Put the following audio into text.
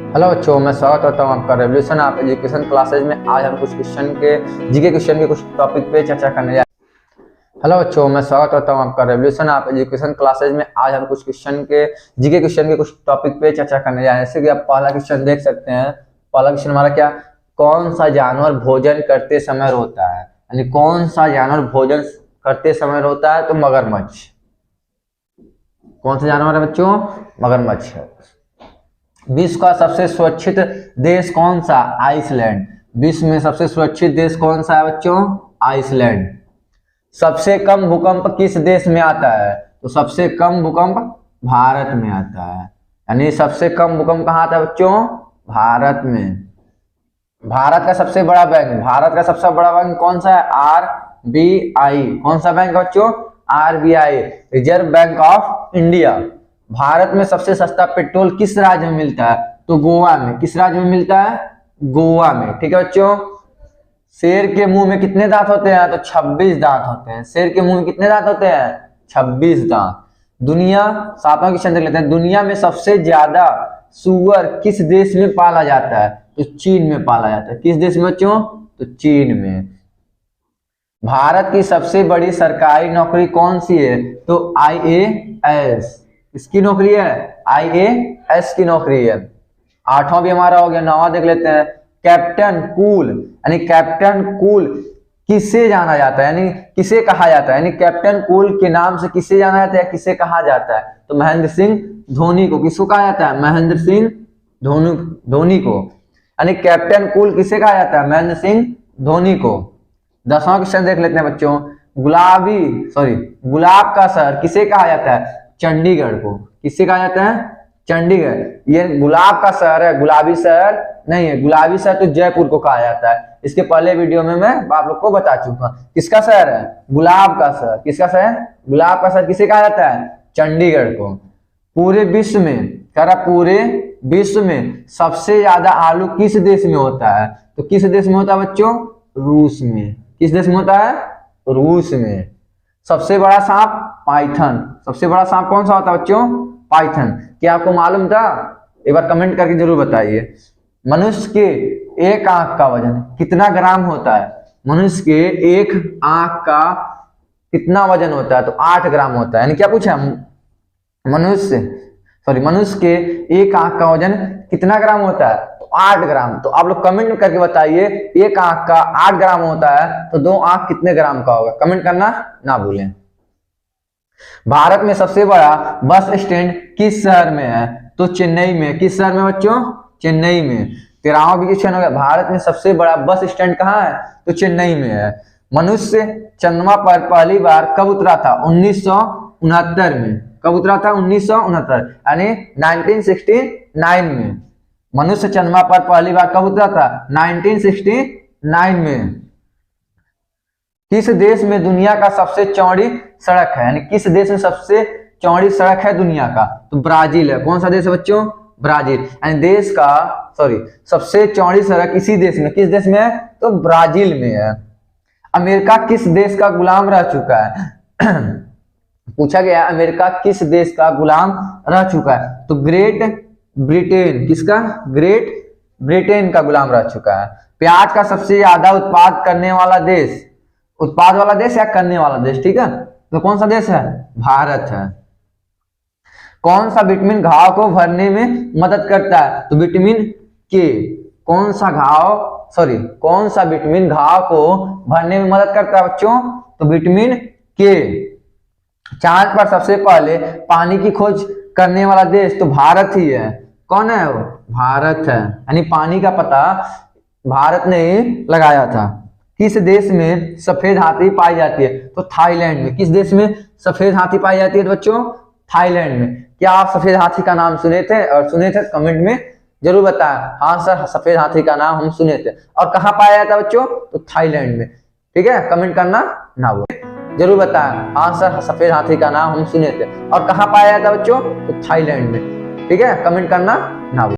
Hello बच्चों, मैं स्वागत करता हूँ आपका रेवोल्यूशन आप एजुकेशन क्लासेज में। आज हम कुछ जीके क्वेश्चन के कुछ टॉपिक पे चर्चा करने जा रहे हैं। हेलो बच्चों, मैं स्वागत करता हूँ आपका रेवोल्यूशन आप एजुकेशन क्लासेज में। आज हम कुछ जीके क्वेश्चन के कुछ टॉपिक पे चर्चा करने जा रहे हैं। जैसे कि आप पहला क्वेश्चन देख सकते हैं। पहला क्वेश्चन हमारा क्या, कौन सा जानवर भोजन करते समय रोता है? यानी कौन सा जानवर भोजन करते समय रोता है? तो मगरमच्छ। कौन सा जानवर है बच्चों? मगरमच्छ है। विश्व का सबसे सुरक्षित देश कौन सा? आइसलैंड। विश्व में सबसे सुरक्षित देश कौन सा है बच्चों? आइसलैंड। सबसे कम भूकंप किस देश में आता है? तो सबसे कम भूकंप भारत में आता है। यानी सबसे कम भूकंप कहाँ आता है बच्चों? भारत में। भारत का सबसे बड़ा बैंक कौन सा है? RBI। कौन सा बैंक है बच्चों? RBI, reserve bank of India. Bharat में सबसे सस्ता पेट्रोल किस राज्य में मिलता है? तो गोवा में। किस राज्य में मिलता है? गोवा में। ठीक है बच्चों। शेर के मुंह में कितने दांत होते हैं? तो 26 दांत होते हैं। शेर के मुंह में कितने दांत होते हैं? 26 दांत। दुनिया, सातवां क्वेश्चन देख लेते हैं। दुनिया में सबसे ज्यादा सुअर किस देश में पाला जाता है? तो चीन में पाला जाता है। किस देश में बच्चों? तो चीन में। भारत की सबसे बड़ी सरकारी नौकरी कौन सी है? तो IAS। किसकी नौकरी है? IAS की नौकरी है। आठवां भी हमारा हो गया। नौवां देख लेते हैं। कैप्टन कूल, यानी कैप्टन कूल किसे जाना जाता है? यानी किसे कहा जाता है? यानी कैप्टन कूल के नाम से किसे जाना जाता है? किसे कहा जाता है? तो महेंद्र सिंह धोनी को। किसको कहा जाता है? महेंद्र सिंह धोनी को। यानी कैप्टन कूल किसे कहा जाता है? महेंद्र सिंह धोनी को। 10वां क्वेश्चन देख लेते हैं बच्चों। गुलाब का शहर किसे कहा जाता है? चंडीगढ़ को। किससे कहा जाता है? चंडीगढ़। ये गुलाब का शहर है, गुलाबी शहर नहीं है। गुलाबी शहर तो जयपुर को कहा जाता है। इसके पहले वीडियो में मैं आप लोग को बता चुका। किसका शहर है? गुलाब का शहर। किसका शहर? गुलाब का शहर किसे कहा जाता है? चंडीगढ़ को। पूरे विश्व में सबसे ज्यादा आलू किस देश में होता है? तो किस देश में होता है बच्चों? रूस में। किस देश में होता है? रूस में। सबसे बड़ा सांप पाइथन। सबसे बड़ा सांप कौन सा होता है बच्चों? पाइथन। क्या आपको मालूम था? एक बार कमेंट करके जरूर बताइए। मनुष्य के एक आंख का वजन कितना ग्राम होता है? मनुष्य के एक आंख का कितना वजन होता है? तो 8 ग्राम होता है। यानी क्या पूछा? मनुष्य के एक आंख का वजन कितना ग्राम होता है? तो 8 ग्राम। तो आप लोग कमेंट करके बताइए, एक आंख का 8 ग्राम होता है तो 2 आंख कितने ग्राम का होगा? कमेंट करना ना भूलें। भारत में सबसे बड़ा बस स्टैंड किस शहर में है? तो चेन्नई में। किस शहर में बच्चों? चेन्नई में। 13वां भी क्वेश्चन हो गया। भारत में सबसे बड़ा बस स्टैंड कहाँ है? तो चेन्नई में है। मनुष्य चंद्रमा पर पहली बार कब उतरा था? 1969 में। कब उतरा था? 1969 यानी 1969 में। मनुष्य चंद्रमा पर पहली बार कब उतरा था? 1969 में। किस देश में दुनिया का सबसे चौड़ी सड़क है? यानी किस देश में सबसे चौड़ी सड़क है दुनिया का? तो ब्राजील है। कौन सा देश है बच्चों? ब्राजील। यानी देश का सबसे चौड़ी सड़क इसी देश में। किस देश में है? तो ब्राजील में है। अमेरिका किस देश का गुलाम रह चुका है? पूछा गया अमेरिका किस देश का गुलाम रह चुका है? तो ग्रेट ब्रिटेन। किसका? ग्रेट ब्रिटेन का गुलाम रह चुका है। प्याज का सबसे ज्यादा उत्पाद करने वाला देश, उत्पाद वाला देश या करने वाला देश, ठीक है, तो कौन सा देश है? भारत है। कौन सा विटामिन घाव को भरने में मदद करता है? तो विटामिन के। कौन सा विटामिन घाव को भरने में मदद करता है बच्चों? तो विटामिन के। चांद पर सबसे पहले पानी की खोज करने वाला देश तो भारत ही है। कौन है वो? भारत है। यानी पानी का पता भारत ने लगाया था। किस देश में सफेद हाथी पाई जाती है? तो थाईलैंड में। किस देश में सफेद हाथी पाई जाती है बच्चों? थाईलैंड में। क्या आप सफेद हाथी का नाम सुने थे? और सुने थे कमेंट में जरूर बताएं। हाँ सर, सफेद हाथी का नाम हम सुने थे। और कहाँ पाया जाता है बच्चों? तो थाईलैंड में। ठीक है, कमेंट करना ना भूलें, जरूर बताएं। हाँ सर, सफेद हाथी का नाम हम सुने थे। और कहाँ पाया जाता है बच्चों? तो थाईलैंड में। ठीक है, कमेंट करना ना भूलें।